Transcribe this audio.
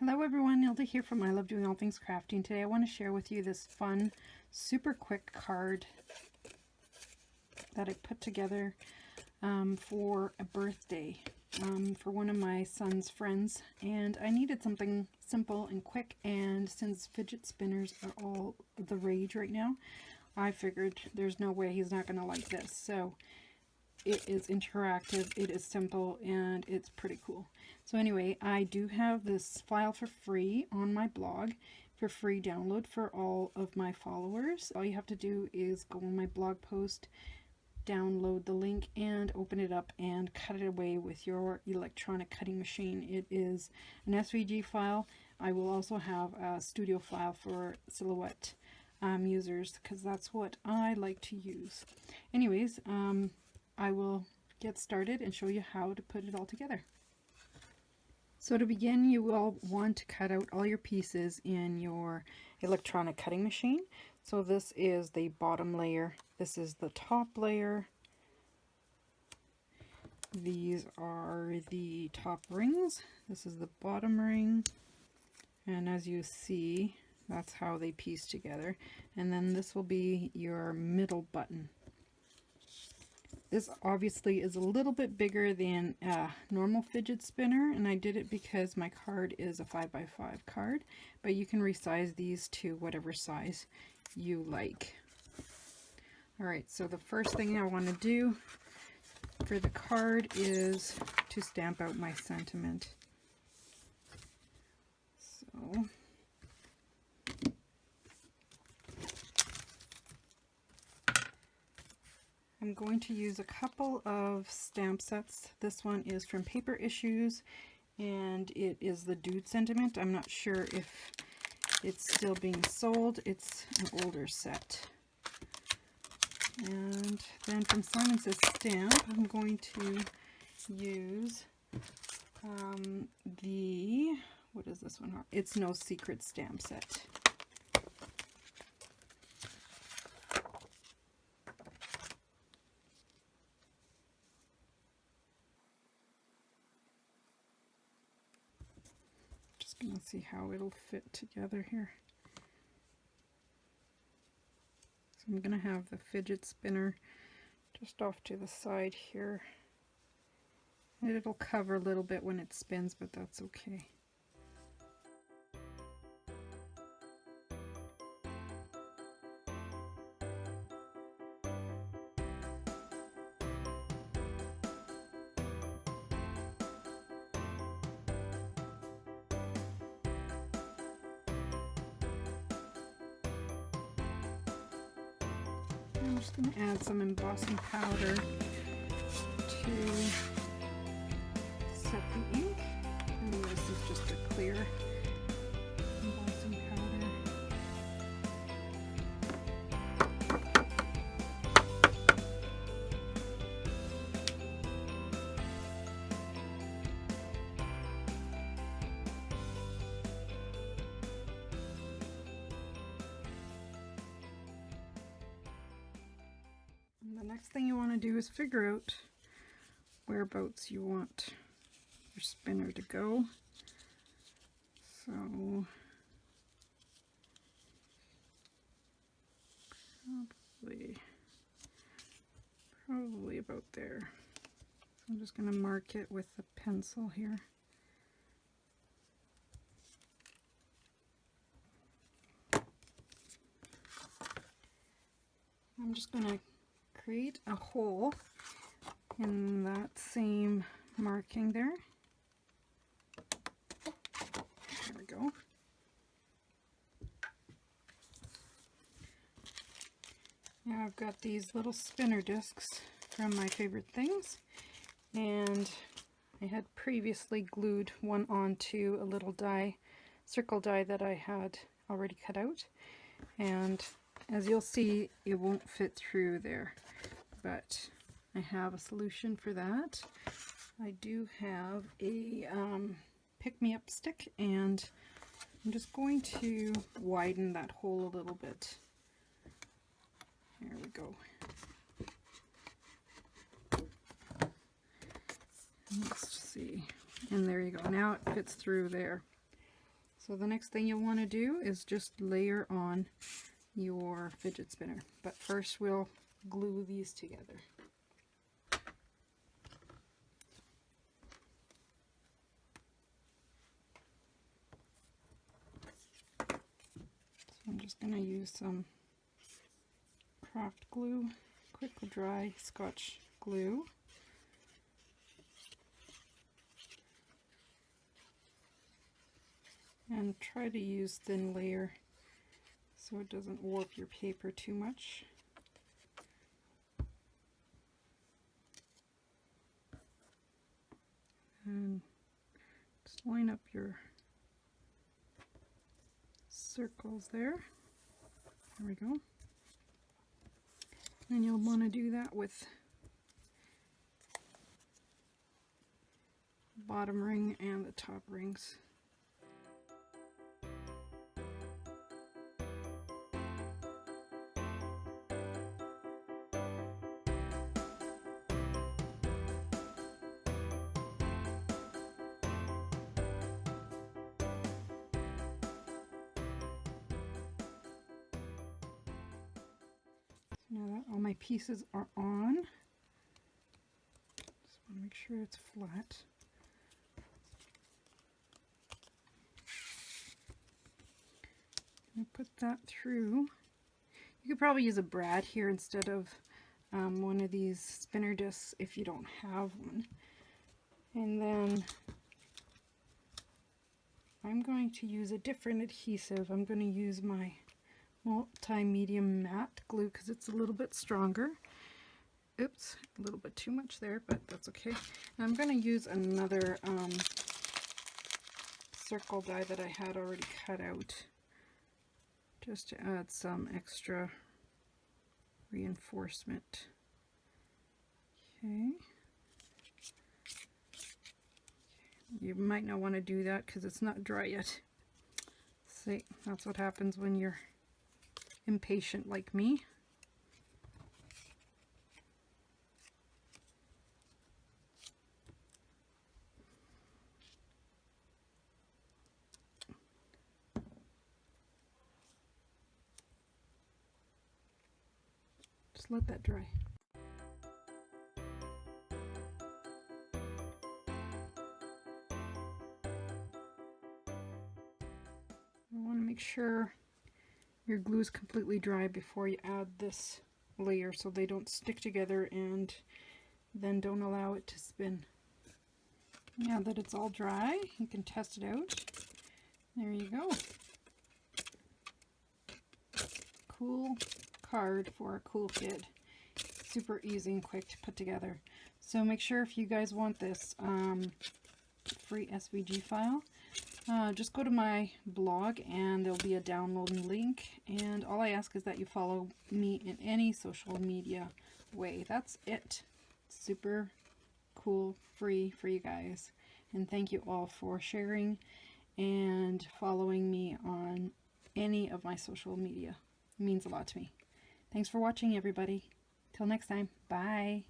Hello everyone, Nilda here from I Love Doing All Things Crafting. Today I want to share with you this fun, super quick card that I put together for a birthday for one of my son's friends. And I needed something simple and quick, and since fidget spinners are all the rage right now, I figured there's no way he's not going to like this. So it is interactive, it is simple, and it's pretty cool. So anyway, I do have this file for free on my blog for free download for all of my followers. All you have to do is go on my blog post, download the link, and open it up and cut it away with your electronic cutting machine. It is an SVG file. I will also have a studio file for Silhouette users, because that's what I like to use. Anyways, I will get started and show you how to put it all together. So to begin, you will want to cut out all your pieces in your electronic cutting machine. So this is the bottom layer, this is the top layer, these are the top rings, this is the bottom ring, and as you see, that's how they piece together. And then this will be your middle button. This obviously is a little bit bigger than a normal fidget spinner, and I did it because my card is a 5x5 card, but you can resize these to whatever size you like. Alright, so the first thing I want to do for the card is to stamp out my sentiment. So I'm going to use a couple of stamp sets. This one is from Paper Issues, and it is the Dude Sentiment. I'm not sure if it's still being sold. It's an older set. And then from Simon Says Stamp, I'm going to use what is this one? It's No Secret stamp set. Let's see how it'll fit together here. So I'm going to have the fidget spinner just off to the side here. And it'll cover a little bit when it spins, but that's okay. I'm just going to add some embossing powder to set the ink. And this is just a clear embossing powder. The next thing you want to do is figure out whereabouts you want your spinner to go. So probably about there. So I'm just going to mark it with a pencil here. I'm just going to create a hole in that same marking there. There we go. Now I've got these little spinner discs from My Favorite Things, and I had previously glued one onto a little die, circle die that I had already cut out, and as you'll see, it won't fit through there, but I have a solution for that. I do have a pick-me-up stick, and I'm just going to widen that hole a little bit. There we go. Let's see. And there you go. Now it fits through there. So the next thing you'll want to do is just layer on your fidget spinner. But first we'll glue these together. So I'm just going to use some craft glue, quick dry Scotch glue. And try to use thin layer so it doesn't warp your paper too much. And just line up your circles there. There we go. And you'll want to do that with the bottom ring and the top rings. Now that all my pieces are on, just want to make sure it's flat. And put that through. You could probably use a brad here instead of one of these spinner discs if you don't have one. And then I'm going to use a different adhesive. I'm going to use my multi-medium matte glue because it's a little bit stronger. Oops, a little bit too much there, but that's okay. And I'm going to use another circle die that I had already cut out just to add some extra reinforcement. Okay. You might not want to do that because it's not dry yet. See, that's what happens when you're impatient like me. Just let that dry. You want to make sure your glue is completely dry before you add this layer so they don't stick together and then don't allow it to spin. Now that it's all dry, you can test it out. There you go. Cool card for a cool kid. Super easy and quick to put together. So make sure if you guys want this free SVG file, just go to my blog and there'll be a download link, and all I ask is that you follow me in any social media way. That's it. Super cool, free for you guys. And thank you all for sharing and following me on any of my social media. It means a lot to me. Thanks for watching, everybody. Till next time. Bye.